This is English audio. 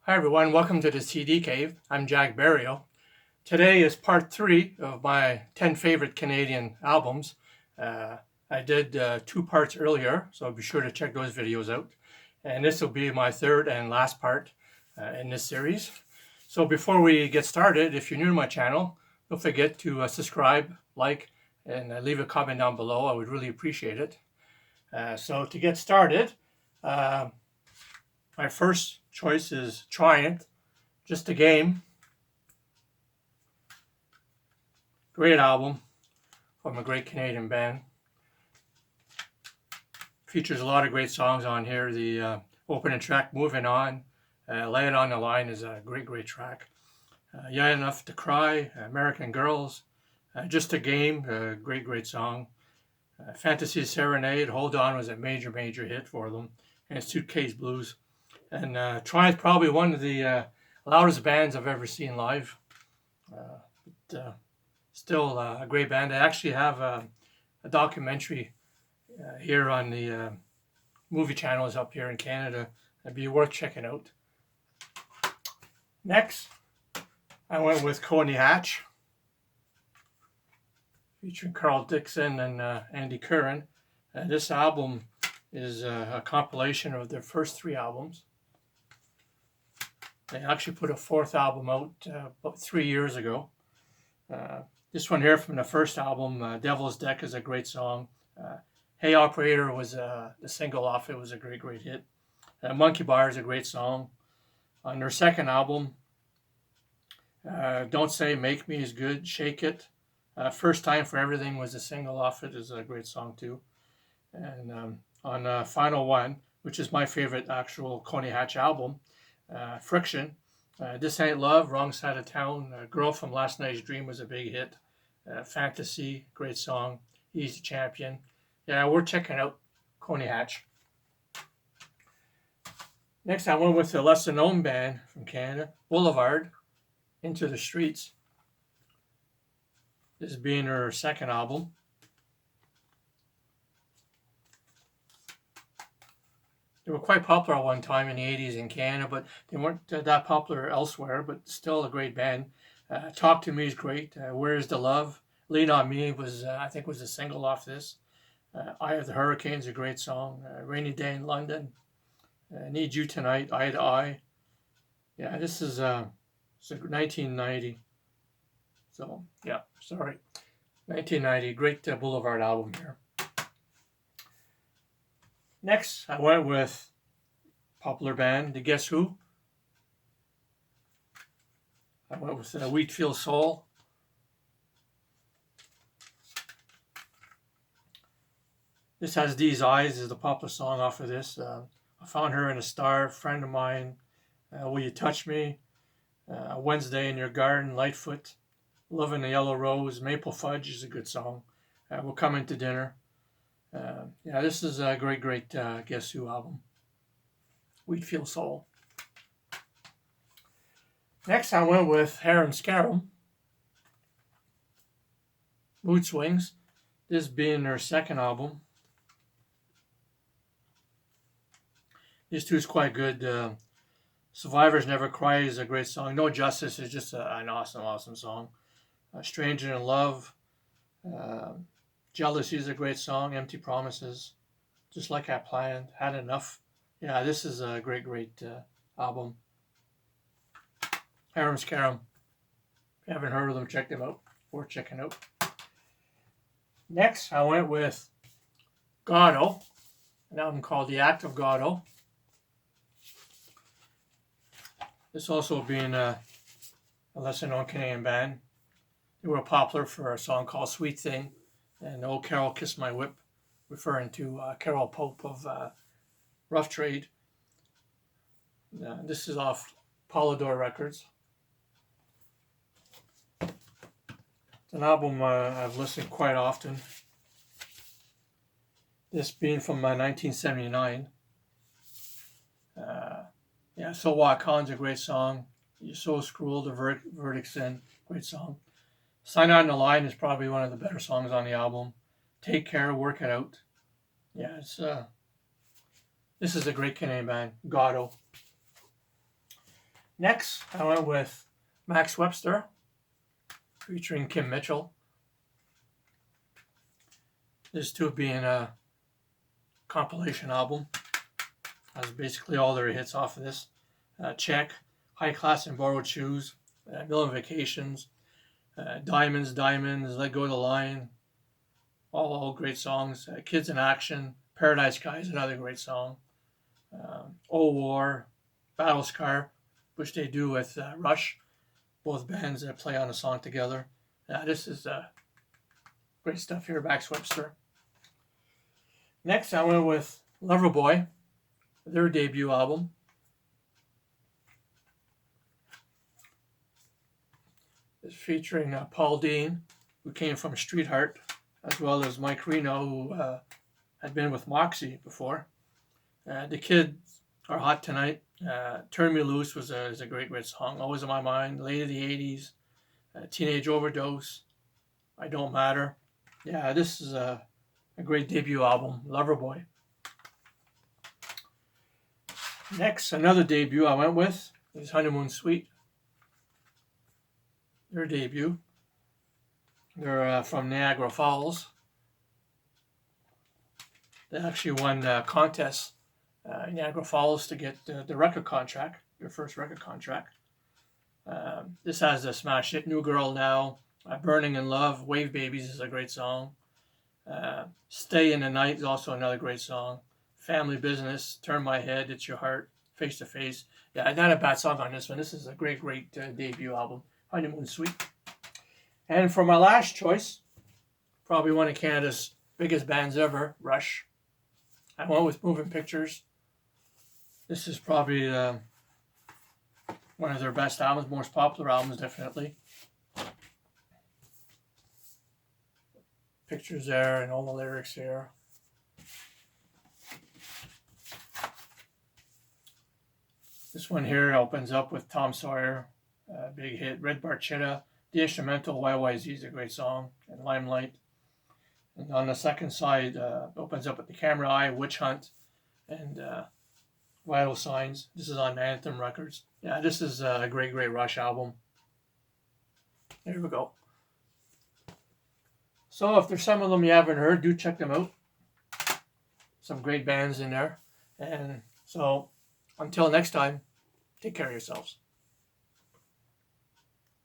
Hi everyone, welcome to the CD Cave. I'm Jack Barrio. Today is part 3 of my 10 favorite Canadian albums. I did 2 parts earlier, so be sure to check those videos out. And this will be my third and last part in this series. So before we get started, if you're new to my channel, don't forget to subscribe, like, and leave a comment down below. I would really appreciate it. So to get started, my first choice is Triumph, Just a Game. Great album from a great Canadian band. Features a lot of great songs on here. The opening track, Moving On, Lay It On the Line is a great track. Young Enough to Cry, American Girls, Just a Game, great song. Fantasy Serenade, Hold On was a major hit for them. And Suitcase Blues. And Triumph, probably one of the loudest bands I've ever seen live. Still a great band. I actually have a documentary here on the movie channels up here in Canada. It'd be worth checking out. Next, I went with Coney Hatch, featuring Carl Dixon and Andy Curran. This album is a compilation of their first 3 albums. They actually put a 4th album out about 3 years ago. This one here from the first album, Devil's Deck, is a great song. Hey Operator was the single off it, was a great hit. Monkey Bar is a great song. On their second album, Don't Say Make Me is good. Shake It. First Time for Everything was a single off it, is a great song too. And on Final One, which is my favorite actual Coney Hatch album, Friction, This Ain't Love, Wrong Side of Town, Girl from Last Night's Dream was a big hit. Fantasy, great song. Easy Champion. Yeah, we're checking out Coney Hatch. Next, I went with a lesser known band from Canada, Boulevard, Into the Streets. This being their second album. They were quite popular at one time in the 80s in Canada, but they weren't that popular elsewhere, but still a great band. Talk to Me is great. Where's the Love? Lean on Me was, I think, was a single off this. Eye of the Hurricane is a great song. Rainy Day in London. Need You Tonight, Eye to Eye. Yeah, this is 1990. So, yeah, sorry. 1990, great Boulevard album here. Next, I went with popular band, the Guess Who. I went with Wheatfield Soul. This Has These Eyes is the popular song off of this. I Found Her in a Star, Friend of Mine, Will You Touch Me, Wednesday in Your Garden, Lightfoot, Love in the Yellow Rose, Maple Fudge is a good song. We're Coming to Dinner. Yeah, this is a great Guess Who album. Wheatfield Soul. Next, I went with Harem Scarum, Mood Swings. This being their second album. These two is quite good. Survivors Never Cry is a great song. No Justice is just an awesome song. Stranger in Love. Jealousy is a great song. Empty Promises. Just Like I Planned. Had Enough. Yeah, this is a great album. Harem Scarum. If you haven't heard of them, check them out. Worth checking out. Next, I went with Goddo, an album called The Act of Goddo. This also being a lesser known Canadian band. They were popular for a song called Sweet Thing and Oh Carol Kiss My Whip, referring to Carol Pope of Rough Trade. This is off Polydor Records. It's an album I've listened quite often. This being from 1979. Yeah, So Walk On's a great song. You're So Screwed, The Verdict's In, great song. Sign On the Line is probably one of the better songs on the album. Take Care, Work It Out. Yeah, this is a great Canadian band, Goddo. Next, I went with Max Webster, featuring Kim Mitchell. This too being a compilation album. Has basically all their hits off of this. Check, High Class and Borrowed Shoes, Million Vacations, Diamonds, Diamonds, Let Go of the Line, all great songs. Kids in Action, Paradise Sky is another great song. Oh War, Battle Scar, which they do with Rush, both bands that play on a song together. This is great stuff here, Max Webster. Next, I went with Loverboy, their debut album. It's featuring Paul Dean, who came from Streetheart, as well as Mike Reno, who had been with Moxie before. The Kids Are Hot Tonight. Turn Me Loose is a great song. Always on My Mind. Late of the 80s. Teenage Overdose. I Don't Matter. Yeah, this is a great debut album, Loverboy. Next, another debut I went with is Honeymoon Suite. Their debut. They're from Niagara Falls. They actually won contests in Niagara Falls to get the record contract, their first record contract. This has a smash hit, New Girl Now, Burning in Love, Wave Babies is a great song. Stay in the Night is also another great song. Family Business, Turn My Head, It's Your Heart, Face to Face. Yeah, not a bad song on this one. This is a great debut album, Honeymoon Suite. And for my last choice, probably one of Canada's biggest bands ever, Rush. I went with Moving Pictures. This is probably one of their best albums, most popular albums, definitely. Pictures there and all the lyrics here. This one here opens up with Tom Sawyer, big hit. Red Barchetta, the instrumental YYZ is a great song, and Limelight. And on the second side, opens up with The Camera Eye, Witch Hunt, and Vital Signs. This is on Anthem Records. Yeah, this is a great Rush album. There we go. So if there's some of them you haven't heard, do check them out. Some great bands in there. And so until next time, take care of yourselves.